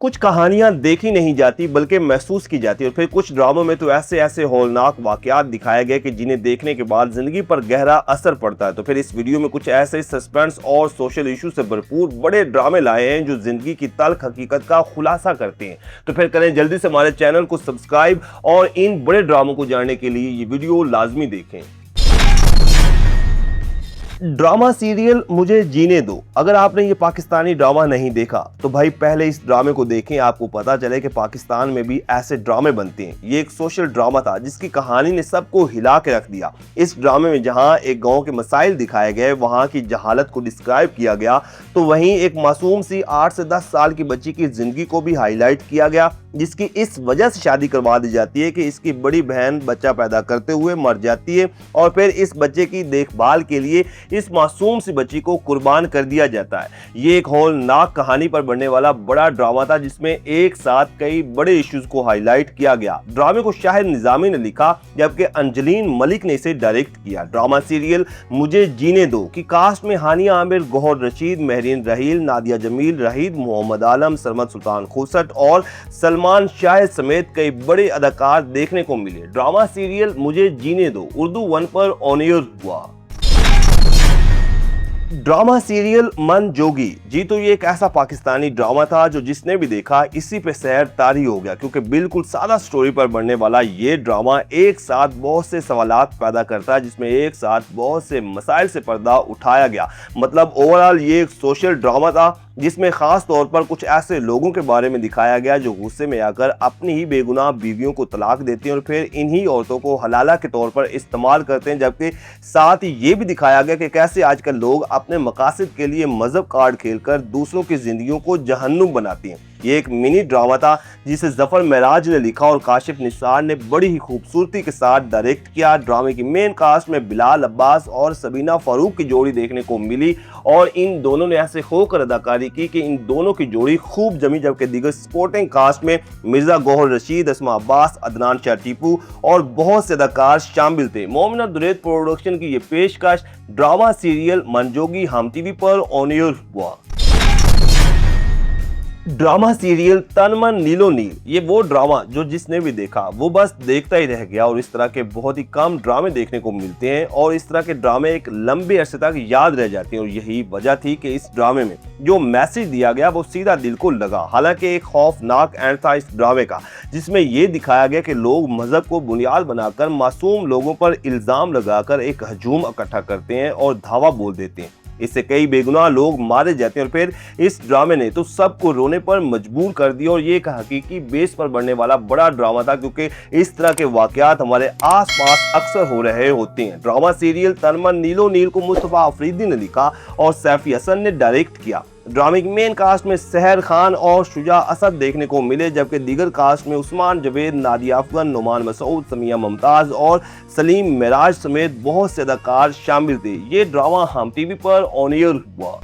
कुछ कहानियां देखी नहीं जाती बल्कि महसूस की जाती और फिर कुछ ड्रामों में तो ऐसे ऐसे हौलनाक वाकयात दिखाए गए कि जिन्हें देखने के बाद जिंदगी पर गहरा असर पड़ता है। तो फिर इस वीडियो में कुछ ऐसे सस्पेंस और सोशल इशू से भरपूर बड़े ड्रामे लाए हैं जो जिंदगी की तल्ख हकीकत का खुलासा करते हैं। तो फिर करें जल्दी से हमारे चैनल को सब्सक्राइब और इन बड़े ड्रामों को जानने के लिए ये वीडियो लाजमी देखें। ड्रामा सीरियल मुझे जीने दो। अगर आपने ये पाकिस्तानी ड्रामा नहीं देखा तो भाई पहले इस ड्रामे को देखें, आपको पता चले कि पाकिस्तान में भी ऐसे ड्रामे बनते हैं। ये एक सोशल ड्रामा था जिसकी कहानी ने सबको हिला के रख दिया। इस ड्रामे में जहां एक गांव के मसाइल दिखाए गए, वहां की जहालत को डिस्क्राइब किया गया, तो वहीं एक मासूम सी 8 से 10 साल की बच्ची की जिंदगी को भी हाईलाइट किया गया, जिसकी इस वजह से शादी करवा दी जाती है कि इसकी बड़ी बहन बच्चा पैदा करते हुए मर जाती है और फिर इस बच्चे की देखभाल के लिए इस मासूम सी बच्ची को कुर्बान कर दिया जाता है। ये एक हौलनाक कहानी पर बनने वाला बड़ा ड्रामा था जिसमें एक साथ कई बड़े इश्यूज को हाईलाइट किया गया। ड्रामे को शाहिद निजामी ने लिखा जबकि अंजलीन मलिक ने इसे डायरेक्ट किया। ड्रामा सीरियल मुझे जीने दो की कास्ट में हानिया आमिर, गौहर रशीद, महरीन रहील, नादिया जमील, रहीद मोहम्मद आलम, सरमद सुल्तान खोसट और सलमान शाहिद समेत कई बड़े अदाकार देखने को मिले। ड्रामा सीरियल मुझे जीने दो उर्दू 1 पर ऑन एयर हुआ। ड्रामा सीरियल मन जोगी जी, तो ये एक ऐसा पाकिस्तानी ड्रामा था जो जिसने भी देखा इसी पे सैर तारी हो गया, क्योंकि बिल्कुल सादा स्टोरी पर बनने वाला ये ड्रामा एक साथ बहुत से सवालात पैदा करता है, जिसमें एक साथ बहुत से मसाइल से पर्दा उठाया गया। मतलब ओवरऑल ये एक सोशल ड्रामा था जिसमें खास तौर पर कुछ ऐसे लोगों के बारे में दिखाया गया जो गुस्से में आकर अपनी ही बेगुनाह बीवियों को तलाक देते हैं और फिर इन्हीं औरतों को हलाला के तौर पर इस्तेमाल करते हैं। जबकि साथ ही ये भी दिखाया गया कि कैसे आजकल लोग अपने मकासद के लिए मजहब कार्ड खेलकर दूसरों की जिंदगियों को जहन्नुम बनाती हैं। ये एक मिनी ड्रामा था जिसे जफर महराज ने लिखा और काशिफ निसार ने बड़ी ही खूबसूरती के साथ डायरेक्ट किया। ड्रामे की मेन कास्ट में बिलाल अब्बास और सबीना फारूक की जोड़ी देखने को मिली और इन दोनों ने ऐसे होकर अदाकारी की कि इन दोनों की जोड़ी खूब जमी। जबकि दीगर सपोर्टिंग कास्ट में मिर्जा गौहर रशीद, अस्मा अब्बास, अदनान शाह टीपू और बहुत से अदाकार शामिल थे। मोमिना दुरैत प्रोडक्शन की ये पेशकश ड्रामा सीरियल मनजोगी हम टीवी पर ऑन एयर हुआ। ड्रामा सीरियल तन मन नीलो नील, ये वो ड्रामा जो जिसने भी देखा वो बस देखता ही रह गया और इस तरह के बहुत ही कम ड्रामे देखने को मिलते हैं और इस तरह के ड्रामे एक लंबे अरसे तक याद रह जाते हैं और यही वजह थी कि इस ड्रामे में जो मैसेज दिया गया वो सीधा दिल को लगा। हालांकि एक खौफनाक एंड था इस ड्रामे का जिसमें यह दिखाया गया कि लोग मजहब को बुनियाद बनाकर मासूम लोगों पर इल्जाम लगाकर एक हजूम इकट्ठा करते हैं और धावा बोल देते हैं। इससे कई बेगुनाह लोग मारे जाते हैं और फिर इस ड्रामे ने तो सबको रोने पर मजबूर कर दिया और ये एक हकीकी बेस पर बनने वाला बड़ा ड्रामा था, क्योंकि इस तरह के वाकयात हमारे आसपास अक्सर हो रहे होते हैं। ड्रामा सीरियल तन मन नीलो नील को मुस्तफा अफरीदी ने लिखा और सैफी हसन ने डायरेक्ट किया। ड्रामे की मेन कास्ट में सहर खान और शुजा असद देखने को मिले, जबकि दीगर कास्ट में उस्मान जवेद, नादिया अफगन, नुमान मसूद, समिया मुमताज और सलीम मेराज समेत बहुत से अदाकार शामिल थे। ये ड्रामा हम टीवी पर ऑन एयर हुआ।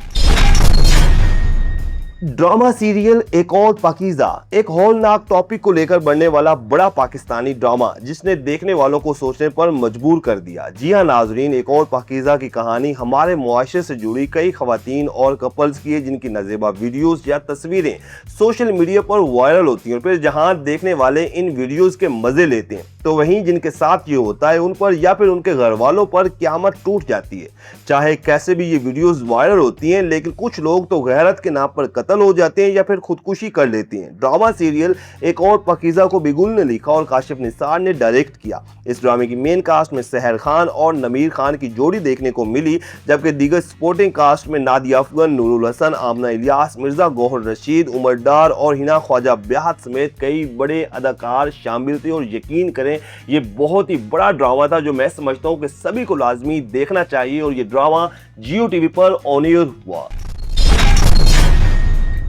ड्रामा सीरियल एक और पाकीज़ा, एक हौलनाक टॉपिक को लेकर बनने वाला बड़ा पाकिस्तानी ड्रामा जिसने देखने वालों को सोचने पर मजबूर कर दिया। जी हाँ नाजरीन, एक और पाकीज़ा की कहानी हमारे मुआशरे से जुड़ी कई खवातीन और कपल्स की है जिनकी नज़ेबा वीडियोस या तस्वीरें सोशल मीडिया पर वायरल होती हैं और फिर जहां देखने वाले इन वीडियोस के मजे लेते हैं तो वहीं जिनके साथ ये होता है उन पर या फिर उनके घर वालों पर क़यामत टूट जाती है। चाहे कैसे भी ये वीडियोस वायरल होती हैं, लेकिन कुछ लोग तो गैरत के नाम पर कत्ल हो जाते हैं या फिर खुदकुशी कर लेते हैं। ड्रामा सीरियल एक और पाकीज़ा को बिगुल ने लिखा और काशिफ निसार ने डायरेक्ट किया। इस ड्रामे की मेन कास्ट में सहर खान और नमीर खान की जोड़ी देखने को मिली, जबकि दीगर सपोर्टिंग कास्ट में नादिया अफगन, नूरुल हसन, आमना इलियास, मिर्जा गौहर रशीद, उमर डार और हिना ख्वाजा ब्याहत समेत कई बड़े अदाकार शामिल थे। और यकीन करें ये बहुत ही बड़ा ड्रामा था जो मैं समझता हूं कि सभी को लाजमी देखना चाहिए और ये ड्रामा जियो टीवी पर ऑन एयर हुआ।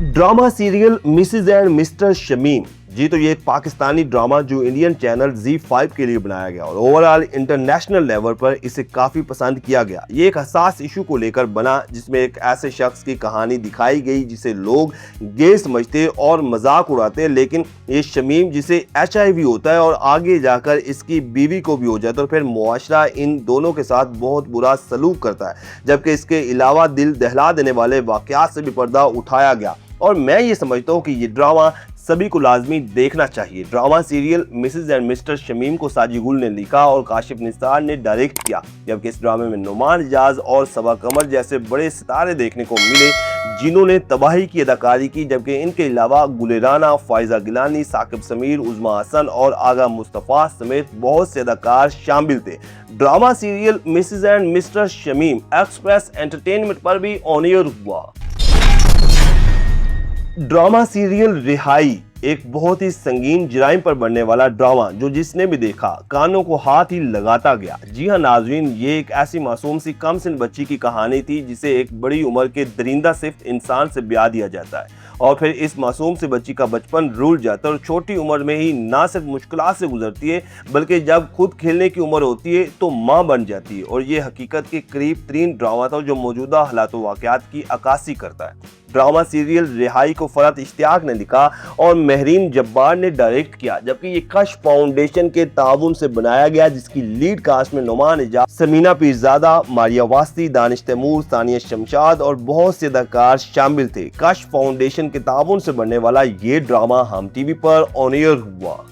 Drama serial Mrs and mister Shamim ji, तो ये एक पाकिस्तानी ड्रामा जो इंडियन चैनल Z5 के लिए बनाया गया और ओवरऑल इंटरनेशनल लेवल पर इसे काफ़ी पसंद किया गया। ये एक हसास इशू को लेकर बना जिसमें एक ऐसे शख्स की कहानी दिखाई गई जिसे लोग गे समझते और मजाक उड़ाते, लेकिन ये शमीम जिसे HIV होता है और आगे जाकर इसकी बीवी को भी हो जाता है और फिर मुआशरा इन दोनों के साथ बहुत बुरा सलूक करता है। जबकि इसके अलावा दिल दहला देने वाले वाकयात से भी पर्दा उठाया गया। और मैं ये समझता हूँ कि ये ड्रामा सभी को लाजमी देखना चाहिए। Drama serial Mrs and mister Shamim को साजिद गुल ने लिखा और काशिफ निसार ने डायरेक्ट किया, जबकि इस ड्रामे में नुमान इजाज और सबा कमर जैसे बड़े सितारे देखने को मिले जिन्होंने तबाही की अदाकारी की, जबकि इनके अलावा गुल राना, फायजा गिलानी, साकिब समीर, उज़मा हसन और आगा मुस्तफ़ा समेत बहुत से अदाकार शामिल थे। Drama serial Mrs and mister Shamim Express Entertainment पर भी ऑन एयर हुआ। ड्रामा सीरियल रिहाई एक बहुत ही संगीन जराइम पर बनने वाला ड्रामा जो जिसने भी देखा कानों को हाथ ही लगाता गया। जी हाँ नाजरीन, ये एक ऐसी मासूम सी कम सिन बच्ची की कहानी थी जिसे एक बड़ी उम्र के दरिंदा सिफ्त इंसान से ब्याह दिया जाता है और फिर इस मासूम सी बच्ची का बचपन रुल जाता है और छोटी उम्र में ही ना सिर्फ मुश्किलात से गुजरती है बल्कि जब खुद खेलने की उम्र होती है तो माँ बन जाती है। और ये हकीकत के करीब तरीन ड्रामा था जो मौजूदा हालात वाक़यात की अक्कासी करता है। ड्रामा सीरियल रिहाई को फरहत इश्तियाक ने लिखा और महरीन जब्बार ने डायरेक्ट किया, जबकि ये कश फाउंडेशन के ताउन से बनाया गया जिसकी लीड कास्ट में नुमान इजाज, समीना पीरजादा, मारिया वास्ती, दानिश तैमूर, सानिया शमशाद और बहुत से अदाकार शामिल थे। कश फाउंडेशन के ताउन से बनने वाला ये ड्रामा हम टीवी पर ऑन एयर हुआ।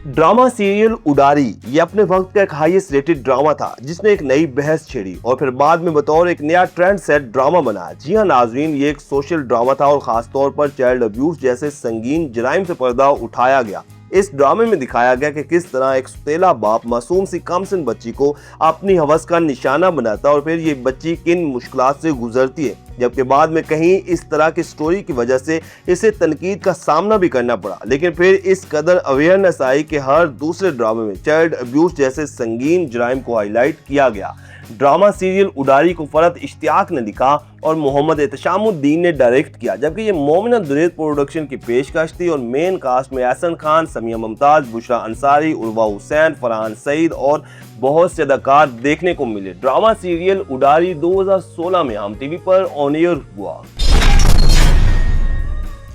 ड्रामा सीरियल उडारी ये अपने वक्त का एक हाईएस्ट रेटेड ड्रामा था जिसने एक नई बहस छेड़ी और फिर बाद में बतौर एक नया ट्रेंड सेट ड्रामा बना। जी हाँ नाजरीन, ये एक सोशल ड्रामा था और खास तौर पर चाइल्ड अब्यूज जैसे संगीन जराइम से पर्दा उठाया गया। इस ड्रामे में दिखाया गया कि किस तरह एक सुतेला बाप मासूम सी कमसिन बच्ची को अपनी हवस का निशाना बनाता है और फिर ये बच्ची किन मुश्किलात से गुजरती है, जबकि बाद में कहीं इस तरह की स्टोरी की वजह से इसे तनकीद का सामना भी करना पड़ा। लेकिन फिर इस कदर अवेयरनेस आई कि हर दूसरे ड्रामे में चाइल्ड अब्यूज जैसे संगीन जराइम को हाईलाइट किया गया। ड्रामा सीरियल उडारी को फरहत इश्तियाक ने लिखा और मोहम्मद एहतशामुद्दीन ने डायरेक्ट किया, जबकि ये मोमिना दुरैद प्रोडक्शन की पेशकश थी और मेन कास्ट में एहसन खान, समिया मुमताज, बुशरा अंसारी, उर्वा हुसैन, फरहान सईद और बहुत से अदाकार देखने को मिले। ड्रामा सीरियल उडारी 2016 में हम टीवी पर ऑन एयर हुआ।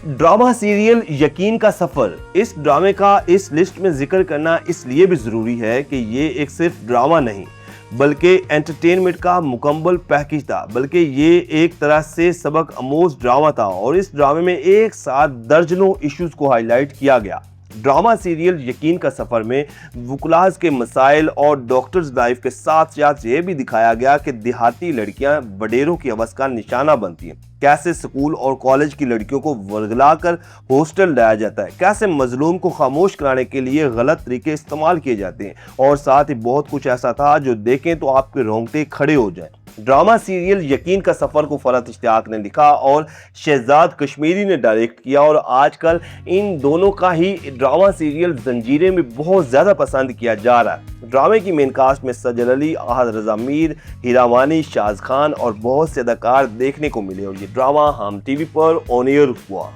ड्रामा सीरियल यकीन का सफर, इस ड्रामे का इस लिस्ट में जिक्र करना इसलिए भी जरूरी है कि ये एक सिर्फ ड्रामा नहीं बल्कि एंटरटेनमेंट का मुकम्मल पैकेज था, बल्कि ये एक तरह से सबक आमोज ड्रामा था और इस ड्रामे में एक साथ दर्जनों इश्यूज को हाईलाइट किया गया। ड्रामा सीरियल यकीन का सफर में वुकलाज के मसाइल और डॉक्टर्स लाइफ के साथ साथ ये भी दिखाया गया कि देहाती लड़कियां वडेरों की हवस का निशाना बनती हैं, कैसे स्कूल और कॉलेज की लड़कियों को वर्गलाकर हॉस्टल लाया जाता है, कैसे मजलूम को खामोश कराने के लिए गलत तरीके इस्तेमाल किए जाते हैं और साथ ही बहुत कुछ ऐसा था जो देखें तो आपके रोंगटे खड़े हो जाएं। ड्रामा सीरियल यकीन का सफर को फरहत इश्तियाक ने लिखा और शहजाद कश्मीरी ने डायरेक्ट किया और आजकल इन दोनों का ही ड्रामा सीरियल जंजीरें में बहुत ज्यादा पसंद किया जा रहा है। ड्रामे की मेन कास्ट में सजल अली, आहद रजा मीर, हीरावानी, शाज खान और बहुत से अदाकार देखने को मिले और ये ड्रामा हम टीवी पर ऑन एयर हुआ।